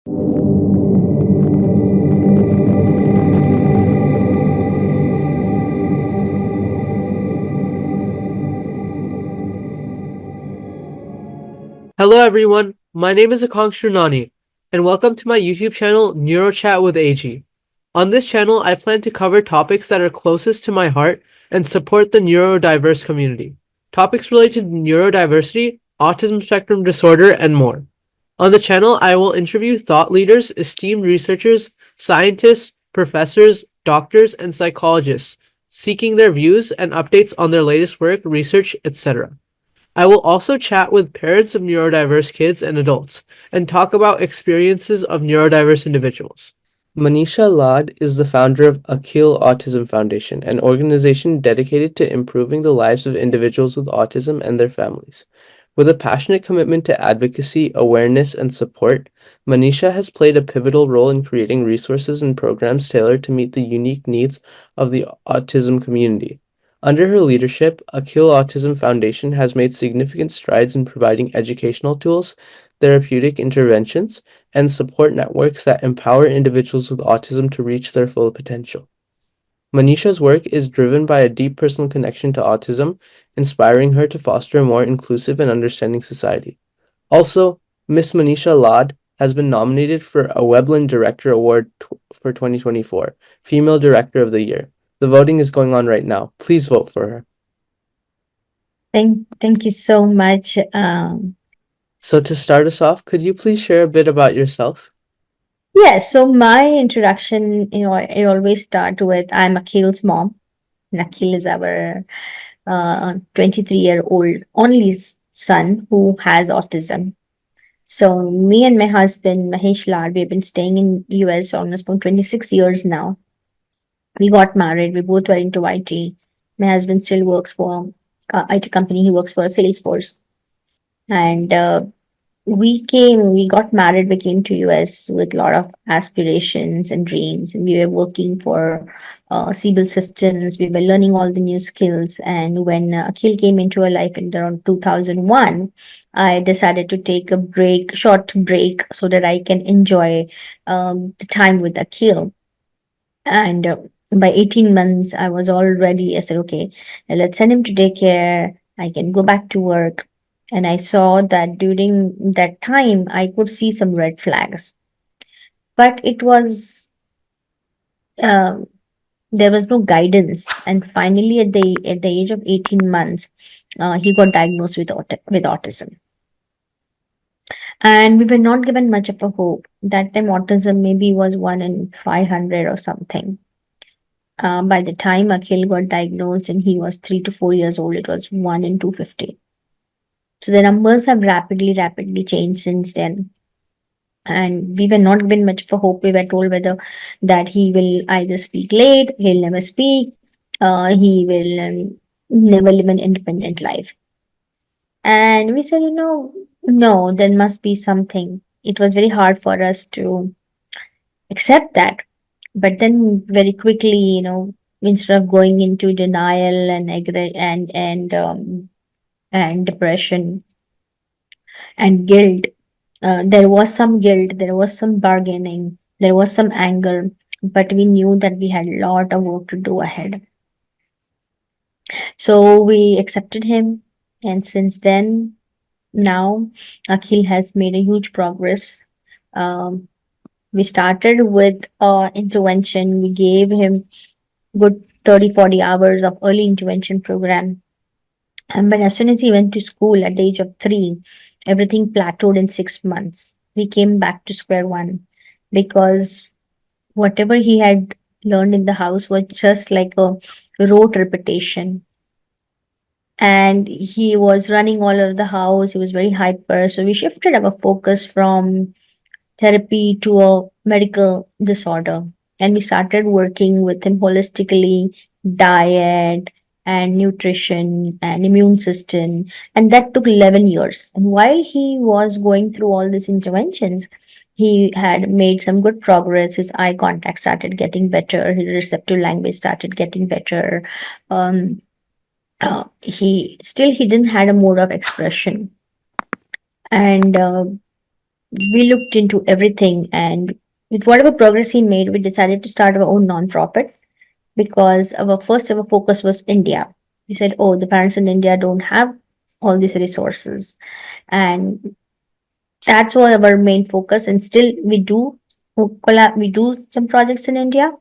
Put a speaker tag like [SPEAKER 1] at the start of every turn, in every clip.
[SPEAKER 1] Hello everyone, my name is Aakanksh Gurnani, and welcome to my YouTube channel Neuro Chat with AG. On this channel, I plan to cover topics that are closest to my heart and support the neurodiverse community. Topics related to neurodiversity, autism spectrum disorder, and more. On the channel, I will interview thought leaders, esteemed researchers, scientists, professors, doctors, and psychologists, seeking their views and updates on their latest work, research, etc. I will also chat with parents of neurodiverse kids and adults and talk about experiences of neurodiverse individuals. Manisha Lad is the founder of Akhil Autism Foundation, an organization dedicated to improving the lives of individuals with autism and their families. With a passionate commitment to advocacy, awareness, and support, Manisha has played a pivotal role in creating resources and programs tailored to meet the unique needs of the autism community. Under her leadership, Akhil Autism Foundation has made significant strides in providing educational tools, therapeutic interventions, and support networks that empower individuals with autism to reach their full potential. Manisha's work is driven by a deep personal connection to autism, inspiring her to foster a more inclusive and understanding society. Also, Miss Manisha Lad has been nominated for a Webland Director Award for 2024, Female Director of the Year. The voting is going on right now. Please vote for her.
[SPEAKER 2] Thank you so much.
[SPEAKER 1] So to start us off, could you please share a bit about yourself?
[SPEAKER 2] So my introduction, I always start with I'm Akhil's mom. And Akhil is our 23-year-old only son who has autism. So me and my husband, Mahesh Lad, we've been staying in US almost for 26 years now. We got married. We both were into IT. My husband still works for IT company. He works for Salesforce. And we got married, we came to US with a lot of aspirations and dreams, and we were working for civil systems. We were learning all the new skills. And when Akhil came into our life in around 2001, I decided to take a short break, so that I can enjoy the time with Akhil. And by 18 months, I was all ready. I said, okay, let's send him to daycare. I can go back to work. And I saw that during that time, I could see some red flags. But it was, um, there was no guidance. And finally, at the age of 18 months, he got diagnosed with autism. And we were not given much of a hope. That time, autism maybe was 1 in 500 or something. By the time Akhil got diagnosed and he was 3 to 4 years old, it was 1 in 250. So the numbers have rapidly changed since then. And we were not given much of a hope. We were told whether that he will either speak late, he'll never speak, he will never live an independent life. And we said, no, there must be something. It was very hard for us to accept that. But then very quickly, instead of going into denial and depression and guilt, there was some guilt, there was some bargaining, there was some anger, but we knew that we had a lot of work to do ahead. So we accepted him, and since then, now Akhil has made a huge progress. We started with intervention. We gave him good 30-40 hours of early intervention program. But as soon as he went to school at the age of 3, everything plateaued in 6 months. We came back to square one, because whatever he had learned in the house was just like a rote repetition. And he was running all over the house. He was very hyper. So we shifted our focus from therapy to a medical disorder. And we started working with him holistically, diet and nutrition and immune system. And that took 11 years. And while he was going through all these interventions, he had made some good progress. His eye contact started getting better. His receptive language started getting better. He didn't had a mode of expression. And We looked into everything, and with whatever progress he made, we decided to start our own nonprofit because our first ever focus was India. We said, oh, the parents in India don't have all these resources, and that's what our main focus. And still, we do some projects in India.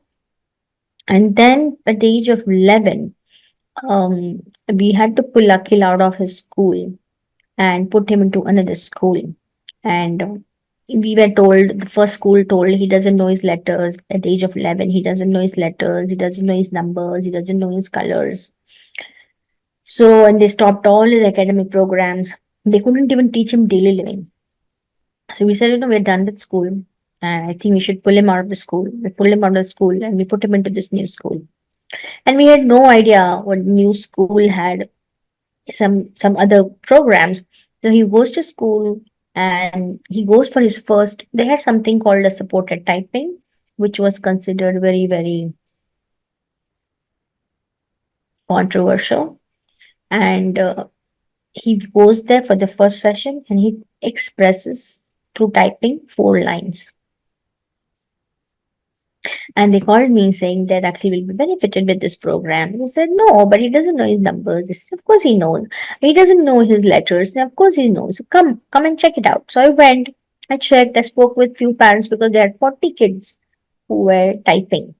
[SPEAKER 2] And then at the age of 11, we had to pull Akhil out of his school and put him into another school. And we were told, the first school told he doesn't know his letters at the age of 11. He doesn't know his letters, he doesn't know his numbers, he doesn't know his colors. So, and they stopped all his academic programs. They couldn't even teach him daily living. So we said, we're done with school. And I think we should pull him out of the school. We pulled him out of the school and we put him into this new school. And we had no idea what new school had some other programs. So he goes to school and he goes for his first. They had something called a supported typing, which was considered very, very controversial. And he goes there for the first session and he expresses through typing 4 lines. And they called me saying that Akhil will be benefited with this program. And I said, no, but he doesn't know his numbers. I said, of course he knows. He doesn't know his letters. And of course he knows. So come and check it out. So I went, I checked, I spoke with few parents because they had 40 kids who were typing.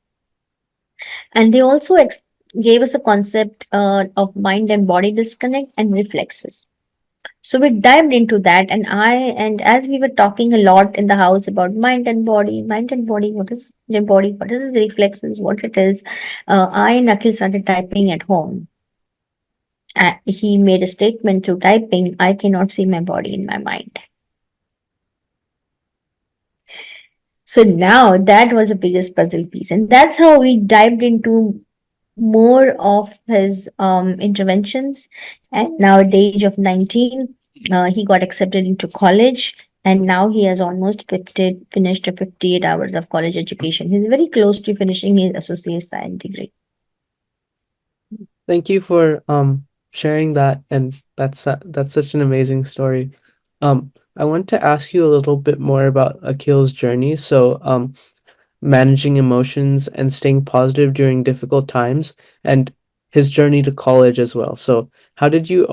[SPEAKER 2] And they also gave us a concept of mind and body disconnect and reflexes. So we dived into that, and as we were talking a lot in the house about mind and body, what is the body, what is his reflexes, what it is, I and Akhil started typing at home. He made a statement to typing, I cannot see my body in my mind. So now that was the biggest puzzle piece, and that's how we dived into more of his interventions. And now at the age of 19, he got accepted into college. And now he has almost finished 58 hours of college education. He's very close to finishing his associate science degree.
[SPEAKER 1] Thank you for sharing that, and that's such an amazing story. I want to ask you a little bit more about Akhil's journey. So, managing emotions and staying positive during difficult times, and his journey to college as well. So, how did you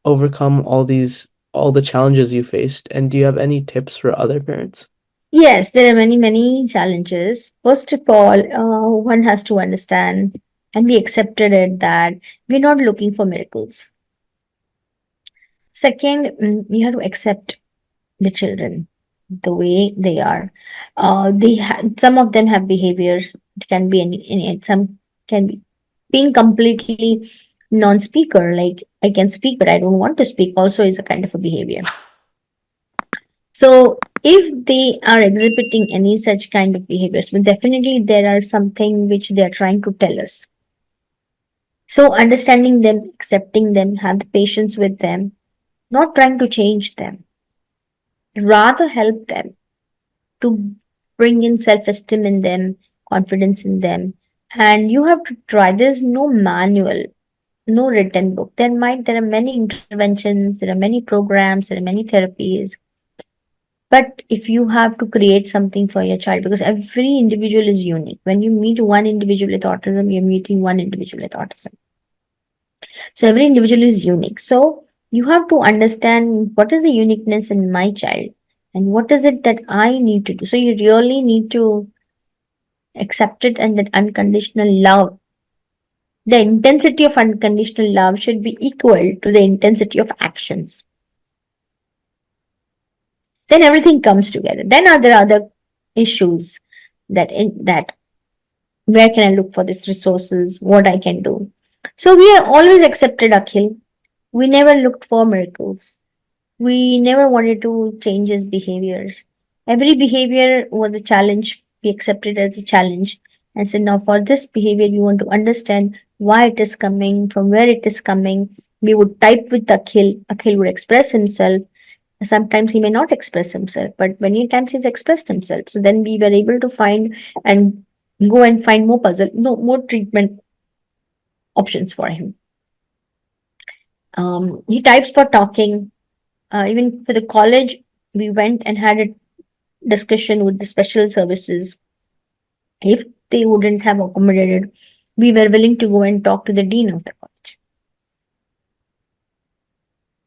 [SPEAKER 1] overcome all the challenges you faced, and do you have any tips for other parents?
[SPEAKER 2] Yes, there are many, many challenges. First of all, one has to understand and we accepted it that we're not looking for miracles. Second, you have to accept the children the way they are. Some of them have behaviors. It can be any some can be being completely non-speaker. Like I can speak, but I don't want to speak. Also, is a kind of a behavior. So if they are exhibiting any such kind of behaviors, well, definitely there are something which they are trying to tell us. So understanding them, accepting them, have the patience with them, not trying to change them, rather help them to bring in self-esteem in them, confidence in them. And you have to try. There's no manual, no written book. There are many interventions, there are many programs, there are many therapies. But if you have to create something for your child, because every individual is unique. When you meet one individual with autism, you're meeting one individual with autism. So every individual is unique. So you have to understand what is the uniqueness in my child and what is it that I need to do. So you really need to accept it, and that unconditional love, the intensity of unconditional love should be equal to the intensity of actions. Then everything comes together. Then are there other issues that where can I look for these resources, what I can do. So we have always accepted Akhil. We never looked for miracles. We never wanted to change his behaviors. Every behavior was a challenge. We accepted it as a challenge and said, now for this behavior, we want to understand why it is coming, from where it is coming. We would type with Akhil. Akhil would express himself. Sometimes he may not express himself, but many times he's expressed himself. So then we were able to find and go and find more puzzle, no more treatment options for him. He types for talking. Even for the college, we went and had it discussion with the special services. If they wouldn't have accommodated, we were willing to go and talk to the dean of the college,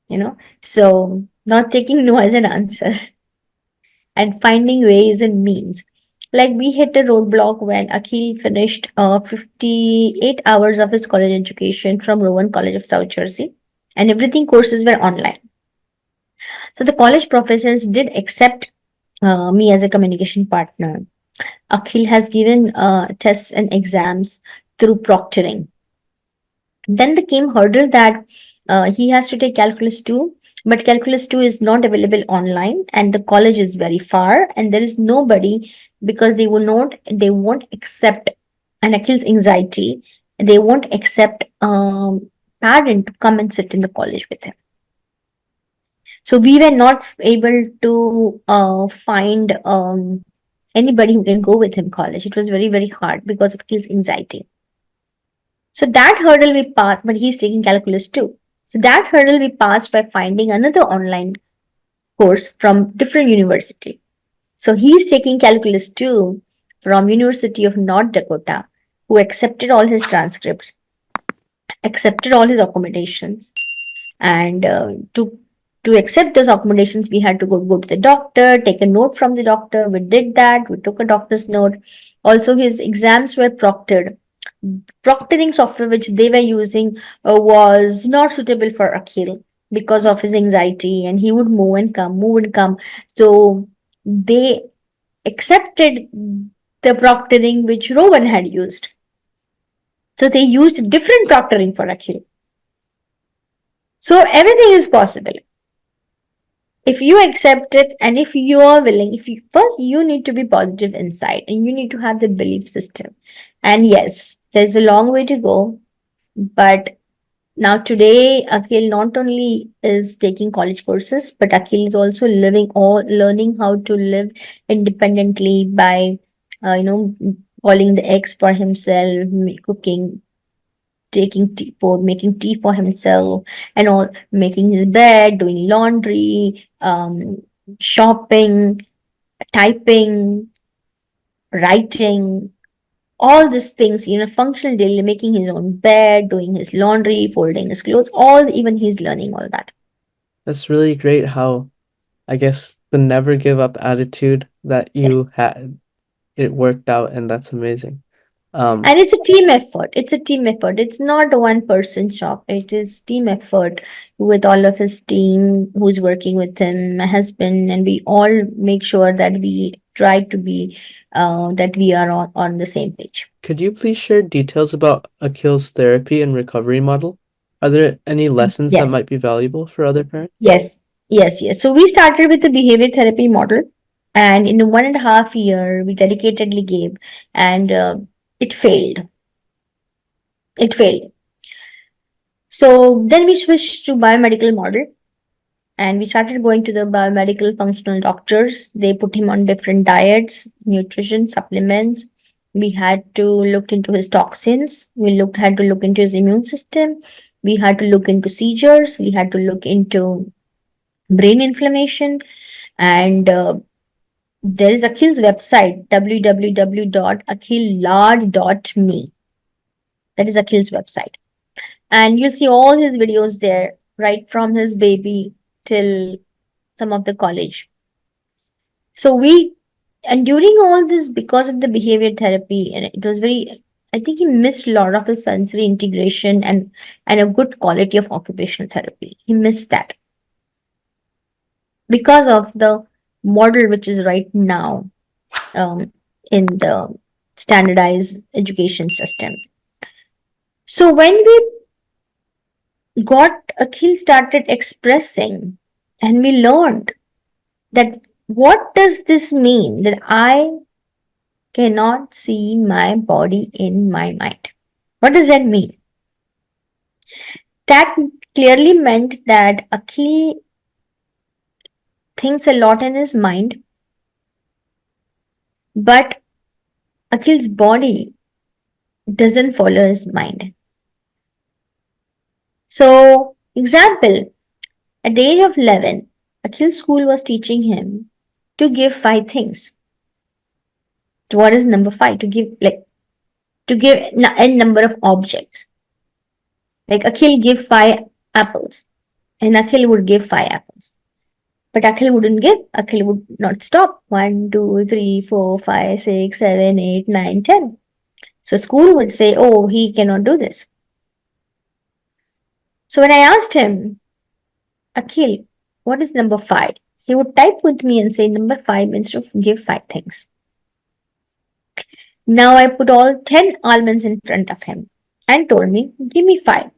[SPEAKER 2] you know. So, not taking no as an answer and finding ways and means. Like we hit a roadblock when Akhil finished 58 hours of his college education from Rowan College of South Jersey, and everything courses were online. So the college professors did accept me as a communication partner. Akhil has given tests and exams through proctoring. Then there came hurdle that he has to take calculus 2, but calculus 2 is not available online and the college is very far and there is nobody, because they won't accept an Akhil's anxiety, they won't accept parent to come and sit in the college with him. So we were not able to find anybody who can go with him college. It was very, very hard because of Akhil's anxiety. So that hurdle we passed, but he's taking calculus too. So that hurdle we passed by finding another online course from different university. So he's taking calculus too from University of North Dakota, who accepted all his transcripts, accepted all his accommodations, and to accept those accommodations, we had to go to the doctor, take a note from the doctor. We did that. We took a doctor's note. Also, his exams were proctored. Proctoring software which they were using was not suitable for Akhil because of his anxiety, and he would move and come. So they accepted the proctoring which Rowan had used. So they used different proctoring for Akhil. So everything is possible if you accept it, and if you are willing. If you first, you need to be positive inside and you need to have the belief system. And yes, there's a long way to go, but now today Akhil not only is taking college courses, but Akhil is also living or learning how to live independently by you know, boiling the eggs for himself, cooking, taking tea for making tea for himself, and all, making his bed, doing laundry, shopping, typing, writing, all these things, you know, functional daily, making his own bed, doing his laundry, folding his clothes, all, even he's learning all that.
[SPEAKER 1] That's really great how, I guess, the never give up attitude that
[SPEAKER 2] Yes.
[SPEAKER 1] you had, it worked out, and that's amazing.
[SPEAKER 2] And it's a team effort. It's a team effort. It's not a one person shop. It is team effort with all of his team who's working with him, my husband, and we all make sure that we try to be that we are on the same page.
[SPEAKER 1] Could you please share details about Akhil's therapy and recovery model? Are there any lessons that
[SPEAKER 2] Yes,
[SPEAKER 1] might be valuable for other parents?
[SPEAKER 2] yes. So we started with the behavior therapy model, and in 1.5 year, we dedicatedly gave, and it failed. It failed. So then we switched to biomedical model, and we started going to the biomedical functional doctors. They put him on different diets, nutrition, supplements. We had to look into his toxins. We had to look into his immune system. We had to look into seizures. We had to look into brain inflammation. And there is Akhil's website, www.akhillad.me. That is Akhil's website. And you'll see all his videos there, right from his baby till some of the college. So and during all this, because of the behavior therapy, and it was very, I think he missed a lot of his sensory integration and a good quality of occupational therapy. He missed that because of the model which is right now um, in the standardized education system. So when we got Akhil started expressing, and we learned that what does this mean that I cannot see my body in my mind? What does that mean? That clearly meant that Akhil thinks a lot in his mind, but Akhil's body doesn't follow his mind. So, example, at the age of 11, Akhil's school was teaching him to give five things. So what is number five? To give n number of objects. Like Akhil give five apples, and Akhil would give five apples. But Akhil wouldn't give. Akhil would not stop. One, two, three, four, five, six, seven, eight, nine, 10. So school would say, oh, he cannot do this. So when I asked him, Akhil, what is number five? He would type with me and say number five instead of give five things. Now I put all 10 almonds in front of him and told me, give me five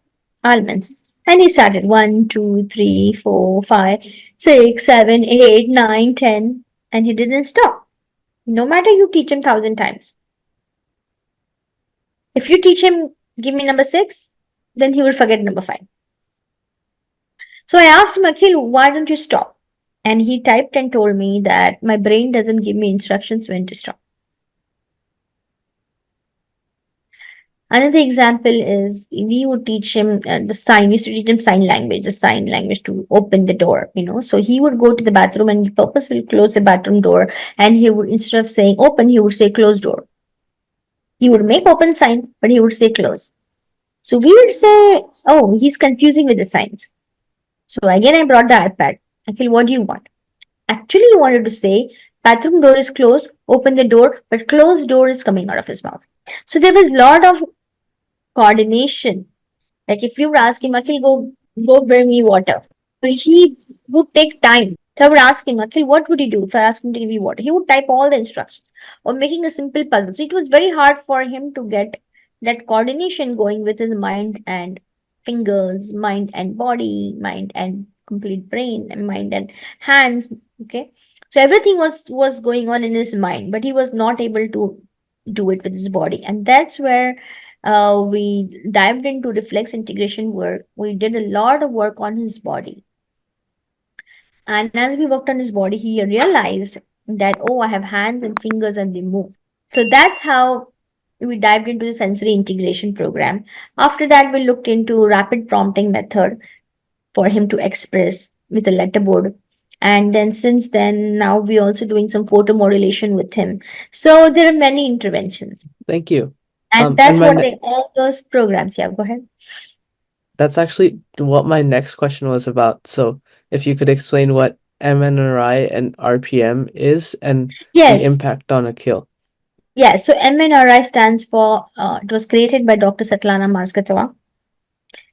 [SPEAKER 2] almonds. And he started 1, 2, 3, 4, 5, 6, 7, 8, 9, 10. And he didn't stop. No matter you teach him 1,000 times. If you teach him, give me number six, then he will forget number five. So I asked him, Akhil, why don't you stop? And he typed and told me that my brain doesn't give me instructions when to stop. Another example is we would teach him we used to teach him the sign language to open the door, So he would go to the bathroom and purposefully close the bathroom door. And he would, instead of saying open, he would say close door. He would make open sign, but he would say close. So we would say, oh, he's confusing with the signs. So again, I brought the iPad. Akhil, what do you want? Actually, he wanted to say bathroom door is closed, open the door, but closed door is coming out of his mouth. So there was a lot of coordination. Like if you were asking Akhil, go bring me water. So he would take time. So I would ask him, Akhil, what would he do if I asked him to give me water? He would type all the instructions or making a simple puzzle. So it was very hard for him to get that coordination going with his mind and fingers, mind and body, mind and complete brain, and mind and hands. Okay. So everything was going on in his mind, but he was not able to do it with his body. And that's where we dived into reflex integration work. We did a lot of work on his body. And as we worked on his body, he realized that, oh, I have hands and fingers and they move. So that's how we dived into the sensory integration program. After that, we looked into rapid prompting method for him to express with a letterboard. And then since then, now we're also doing some photomodulation with him. So there are many interventions.
[SPEAKER 1] Thank you.
[SPEAKER 2] And that's what all those programs. Yeah, go ahead.
[SPEAKER 1] That's actually what my next question was about. So if you could explain what MNRI and RPM is and the impact on Akhil.
[SPEAKER 2] Yeah, so MNRI stands for, it was created by Dr. Svetlana Mazgatova.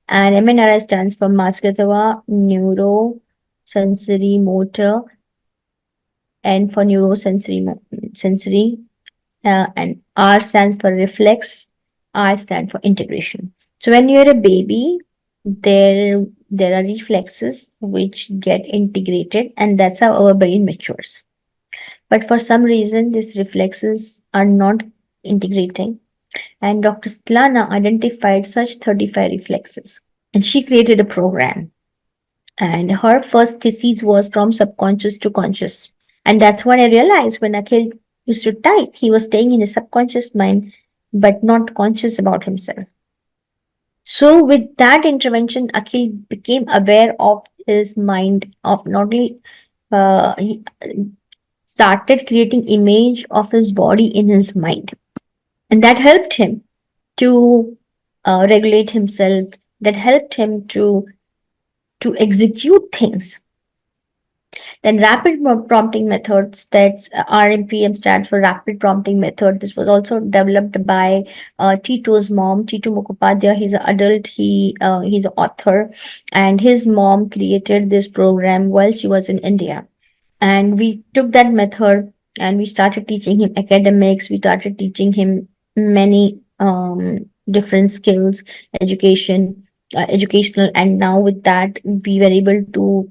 [SPEAKER 2] And MNRI stands for Mazgatova Neuro Sensory Motor, and for sensory, and R stands for reflex, I stand for integration. So when you're a baby, there are reflexes which get integrated, and that's how our brain matures. But for some reason, these reflexes are not integrating. And Dr. Svetlana identified such 35 reflexes. And she created a program. And her first thesis was from subconscious to conscious. And that's what I realized when Akhil used to type. He was staying in his subconscious mind, but not conscious about himself. So with that intervention, Akhil became aware of his mind, of not only he started creating image of his body in his mind. And that helped him to regulate himself, that helped him to execute things. Then rapid prompting methods, that's RPM stands for rapid prompting method. This was also developed by Tito's mom, Tito Mukhopadhyay. He's an adult, he's an author, and his mom created this program while she was in India. And we took that method and we started teaching him academics, we started teaching him many different skills, educational, and now with that we were able to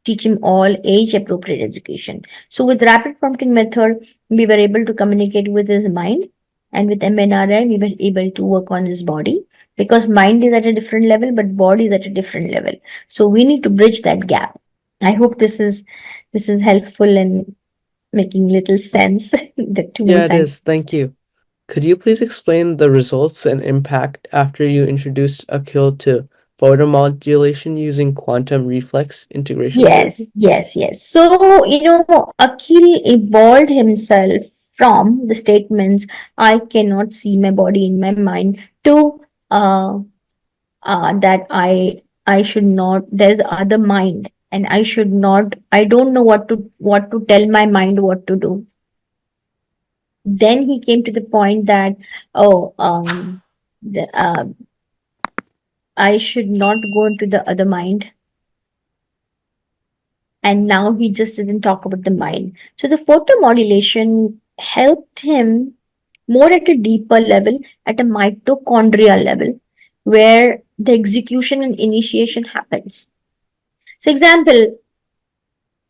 [SPEAKER 2] teach him all age appropriate education. So with rapid prompting method, we were able to communicate with his mind, and with MNRI, we were able to work on his body, because mind is at a different level, but body is at a different level. So we need to bridge that gap. I hope this is helpful and making little sense.
[SPEAKER 1] Yeah, it is. Thank you. Could you please explain the results and impact after you introduced Akhil to photomodulation using quantum reflex integration
[SPEAKER 2] Yes,
[SPEAKER 1] therapy?
[SPEAKER 2] yes, yes. So, Akhil evolved himself from the statements, I cannot see my body in my mind, to uh, that I should not, there's other mind, and I should not, I don't know what to tell my mind what to do. Then he came to the point that, oh, I should not go into the other mind. And now he just doesn't talk about the mind. So the photomodulation helped him more at a deeper level, at a mitochondrial level, where the execution and initiation happens. So, example,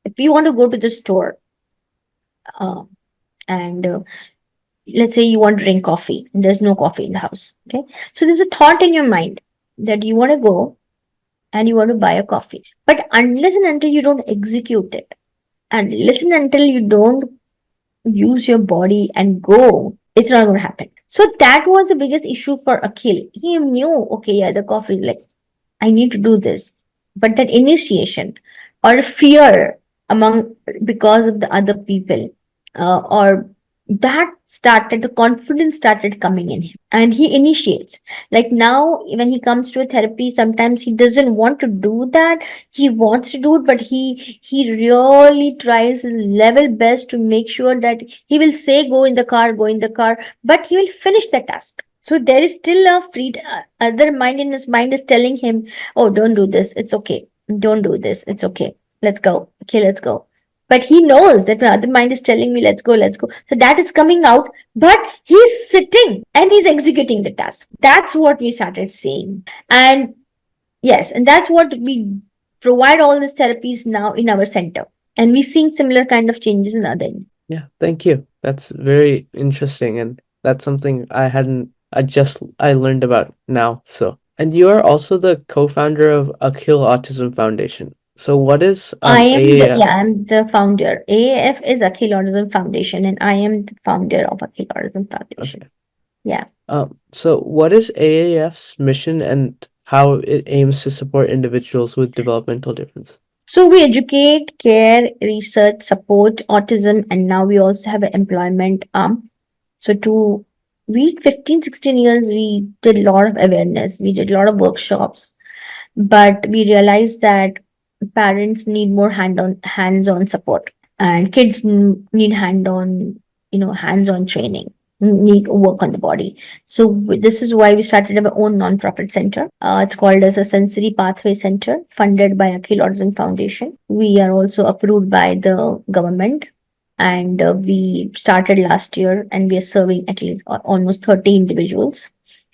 [SPEAKER 2] if you want to go to the store, uh, and let's say you want to drink coffee, and there's no coffee in the house. Okay, so there's a thought in your mind that you want to go and you want to buy a coffee, but unless and until you don't execute it, and listen until you don't use your body and go, it's not going to happen. So that was the biggest issue for Akhil. He knew, okay, yeah, the coffee, like, I need to do this. But that initiation or fear among, because of the other people, or that started, the confidence started coming in him, and he initiates. Like now, when he comes to a therapy, sometimes he doesn't want to do that. He wants to do it, but he really tries his level best to make sure that he will say, go in the car, but he will finish the task. So there is still a free other mind in his mind is telling him, oh, don't do this, it's okay, don't do this, it's okay, let's go, okay, let's go. But he knows that my other mind is telling me, let's go, let's go. So that is coming out, but he's sitting and he's executing the task. That's what we started seeing. And yes, and that's what we provide all these therapies now in our center. And we've seen similar kind of changes in other.
[SPEAKER 1] Yeah, thank you. That's very interesting, and that's something I learned about now. So, and you are also the co-founder of Akhil Autism Foundation. So, what is AAF?
[SPEAKER 2] I'm the founder. AAF is Akhil Autism Foundation, and I am the founder of Akhil Autism Foundation.
[SPEAKER 1] Okay.
[SPEAKER 2] Yeah.
[SPEAKER 1] So what is AAF's mission and how it aims to support individuals with developmental difference?
[SPEAKER 2] So we educate, care, research, support autism, and now we also have an employment arm. So to we 15, 16 years, we did a lot of awareness, we did a lot of workshops, but we realized that parents need more hands-on support, and kids need hands-on training, need work on the body. So this is why we started our own non-profit center. It's called as a Sensory Pathway Center, funded by Akhil Autism Foundation. We are also approved by the government, and we started last year, and we are serving at least almost 30 individuals,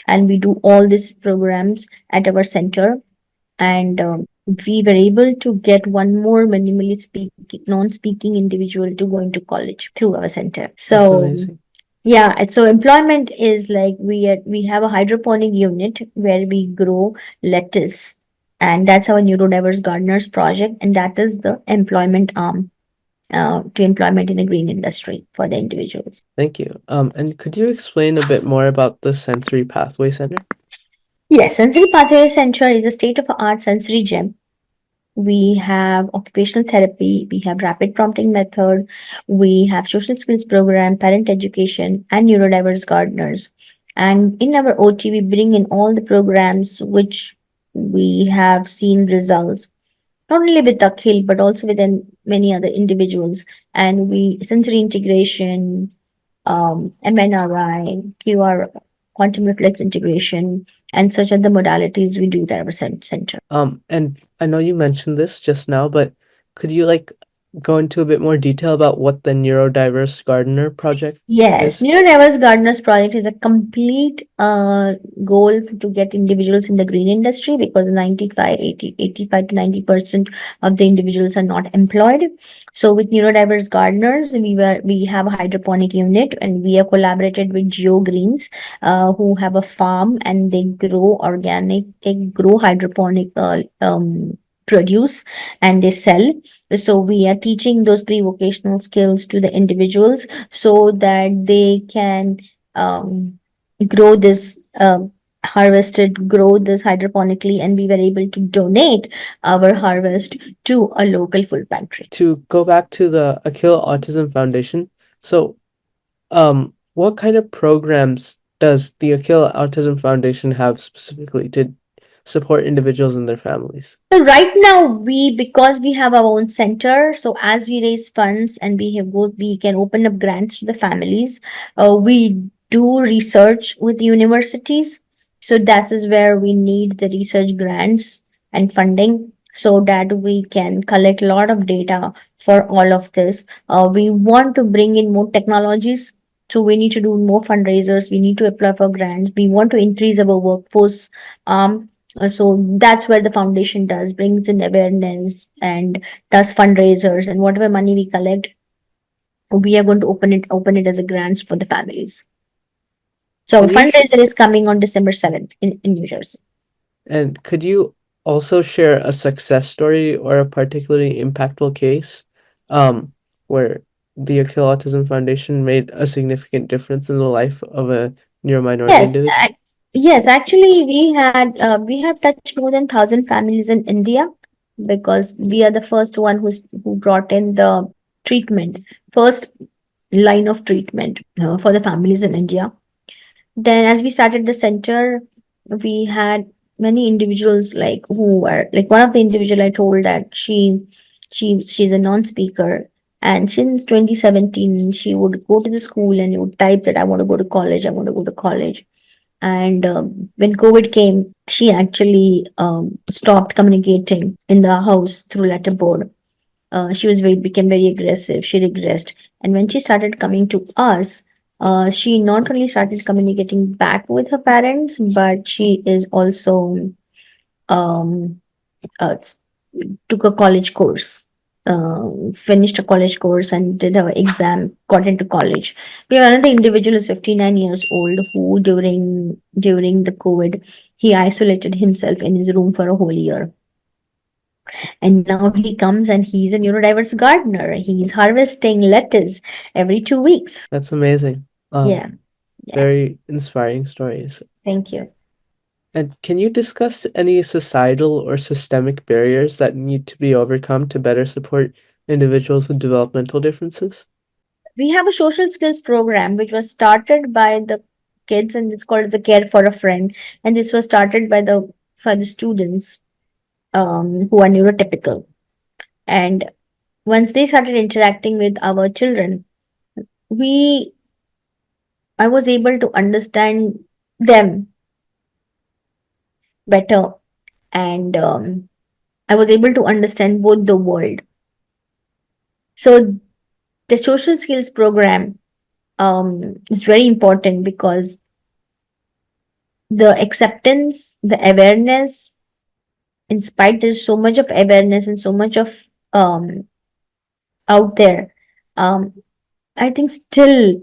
[SPEAKER 2] and we do all these programs at our center. And we were able to get one more minimally speaking, non-speaking individual to go into college through our center.
[SPEAKER 1] That's
[SPEAKER 2] So
[SPEAKER 1] amazing.
[SPEAKER 2] yeah, so employment is like we have a hydroponic unit where we grow lettuce, and that's our neurodiverse gardeners project, and that is the employment arm, to employment in the green industry for the individuals.
[SPEAKER 1] Thank you. And could you explain a bit more about the Sensory Pathway Center?
[SPEAKER 2] Yes, Sensory Pathway Center is a state-of-the-art sensory gym. We have occupational therapy, we have rapid prompting method, we have social skills program, parent education, and neurodiverse gardeners. And in our OT, we bring in all the programs which we have seen results, not only with Akhil, but also within many other individuals. And we sensory integration, MNRI, QR, quantum reflex integration, and such other modalities we do at our center.
[SPEAKER 1] And I know you mentioned this just now, but could you go into a bit more detail about what the Neurodiverse Gardener project
[SPEAKER 2] Yes,
[SPEAKER 1] is?
[SPEAKER 2] Neurodiverse Gardeners Project is a complete goal to get individuals in the green industry, because 85 to 90% of the individuals are not employed. So with Neurodiverse Gardeners, we have a hydroponic unit, and we have collaborated with Geo Greens, who have a farm, and they grow organic, they grow hydroponic produce, and they sell. So we are teaching those pre-vocational skills to the individuals, so that they can grow this. harvested, grow this hydroponically, and we were able to donate our harvest to a local food pantry.
[SPEAKER 1] To go back to the Akhil Autism Foundation, so what kind of programs does the Akhil Autism Foundation have specifically to support individuals and their families?
[SPEAKER 2] So right now, because we have our own center, so as we raise funds and we can open up grants to the families. We do research with universities, so that is where we need the research grants and funding, so that we can collect a lot of data for all of this. We want to bring in more technologies, so we need to do more fundraisers. We need to apply for grants. We want to increase our workforce. So that's where the foundation does, brings in awareness and does fundraisers, and whatever money we collect, we are going to open it as a grants for the families. So our
[SPEAKER 1] Can you
[SPEAKER 2] fundraiser is coming on December 7th in New Jersey.
[SPEAKER 1] and could you also share a success story or a particularly impactful case where the Akhil Autism Foundation made a significant difference in the life of a neurominority
[SPEAKER 2] Yes,
[SPEAKER 1] individual?
[SPEAKER 2] yes. Actually, we have touched more than 1,000 families in India, because we are the first one who brought in the treatment, first line of treatment for the families in India. Then, as we started the center, we had many individuals, like who were like, one of the individual I told that she's a non-speaker, and since 2017 she would go to the school and would type that I want to go to college, I want to go to college. And when COVID came, she actually stopped communicating in the house through letterboard. She was became very aggressive. She regressed, and when she started coming to us, she not only started communicating back with her parents, but she is also um, s- took a college course, finished a college course and did her exam, got into college. We have another individual who's 59 years old, who during the COVID, he isolated himself in his room for a whole year. And now he comes and he's a neurodiverse gardener. He's harvesting lettuce every 2 weeks.
[SPEAKER 1] That's amazing.
[SPEAKER 2] Yeah, yeah.
[SPEAKER 1] Very inspiring stories.
[SPEAKER 2] Thank you.
[SPEAKER 1] And can you discuss any societal or systemic barriers that need to be overcome to better support individuals with developmental differences?
[SPEAKER 2] We have a social skills program which was started by the kids, and it's called as a care for a friend. And this was started by the students who are neurotypical. And once they started interacting with our children, we I was able to understand them better, and I was able to understand both the world. So the social skills program is very important, because the acceptance, the awareness, in spite there's so much of awareness and so much of out there, um, I think still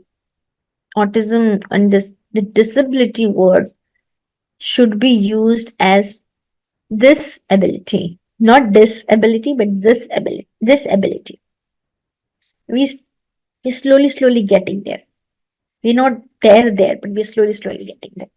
[SPEAKER 2] autism and the disability word should be used as this ability, not disability, but this ability. We we're slowly getting there. We're not there, but we're slowly getting there.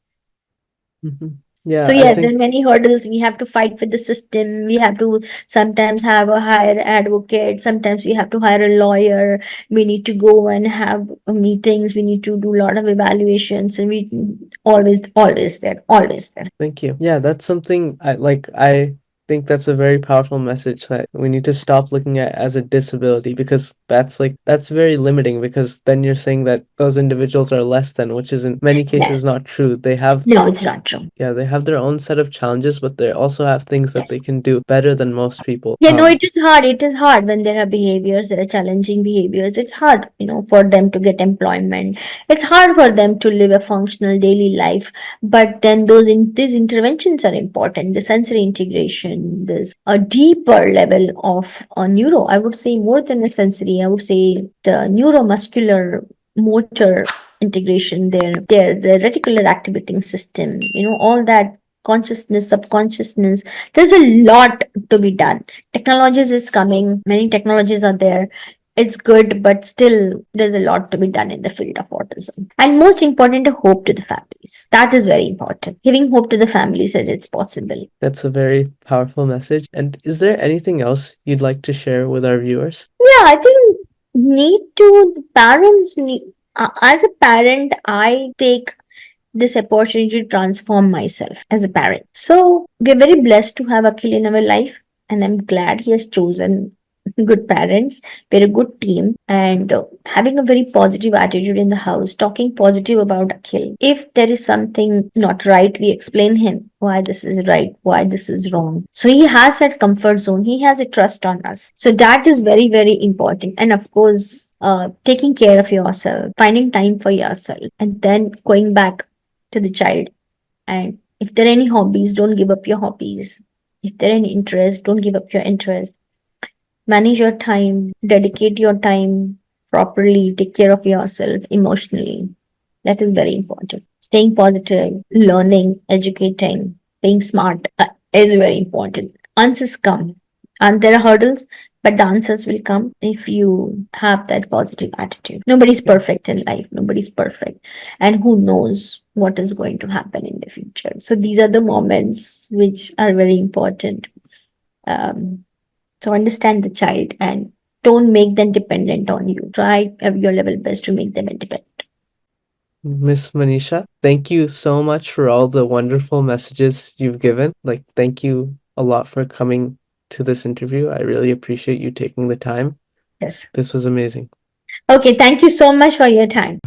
[SPEAKER 1] Mhm.
[SPEAKER 2] So
[SPEAKER 1] Yeah, I
[SPEAKER 2] yes, there
[SPEAKER 1] think
[SPEAKER 2] are many hurdles. We have to fight with the system. We have to sometimes have a hire advocate. Sometimes we have to hire a lawyer. We need to go and have meetings. We need to do a lot of evaluations, and we always there.
[SPEAKER 1] thank you. Yeah, that's something I think that's a very powerful message that we need to stop looking at as a disability because that's very limiting because then you're saying that those individuals are less than, which is in many cases
[SPEAKER 2] Yes.
[SPEAKER 1] not true. They have
[SPEAKER 2] No, it's not true.
[SPEAKER 1] yeah, they have their own set of challenges, but they also have things that they
[SPEAKER 2] Yes.
[SPEAKER 1] can do better than most people.
[SPEAKER 2] Yeah, no, it is hard. It is hard when there are behaviors, there are challenging behaviors. It's hard, for them to get employment. It's hard for them to live a functional daily life. But then these interventions are important. The sensory integration, this a deeper level of neuro. I would say more than a sensory. I would say the neuromuscular motor integration there, the reticular activating system. All that consciousness, subconsciousness. There's a lot to be done. Technologies is coming, many technologies are there. it's good, but still there's a lot to be done in the field of autism. And most important, a hope to the families. That is very important. Giving hope to the families that it's possible.
[SPEAKER 1] That's a very powerful message. And is there anything else you'd like to share with our viewers?
[SPEAKER 2] Yeah, I think the parents need, as a parent, I take this opportunity to transform myself as a parent. So we're very blessed to have Akhil in our life, and I'm glad he has chosen good parents. We're a good team, and having a very positive attitude in the house, talking positive about Akhil. If there is something not right, we explain him why this is right, why this is wrong. So he has that comfort zone. He has a trust on us. So that is very, very important. And of course, taking care of yourself, finding time for yourself, and then going back to the child. And if there are any hobbies, don't give up your hobbies. If there are any interests, don't give up your interest. Manage your time, dedicate your time properly, take care of yourself emotionally. That is very important. Staying positive, learning, educating, being smart is very important. Answers come. And there are hurdles, but the answers will come if you have that positive attitude. Nobody's perfect in life. Nobody's perfect. And who knows what is going to happen in the future. So these are the moments which are very important. Um, so understand the child and don't make them dependent on you. Try at your level best to make them independent.
[SPEAKER 1] Miss Manisha, thank you so much for all the wonderful messages you've given. Like, thank you a lot for coming to this interview. I really appreciate you taking the time.
[SPEAKER 2] Yes.
[SPEAKER 1] This was amazing.
[SPEAKER 2] Okay, thank you so much for your time.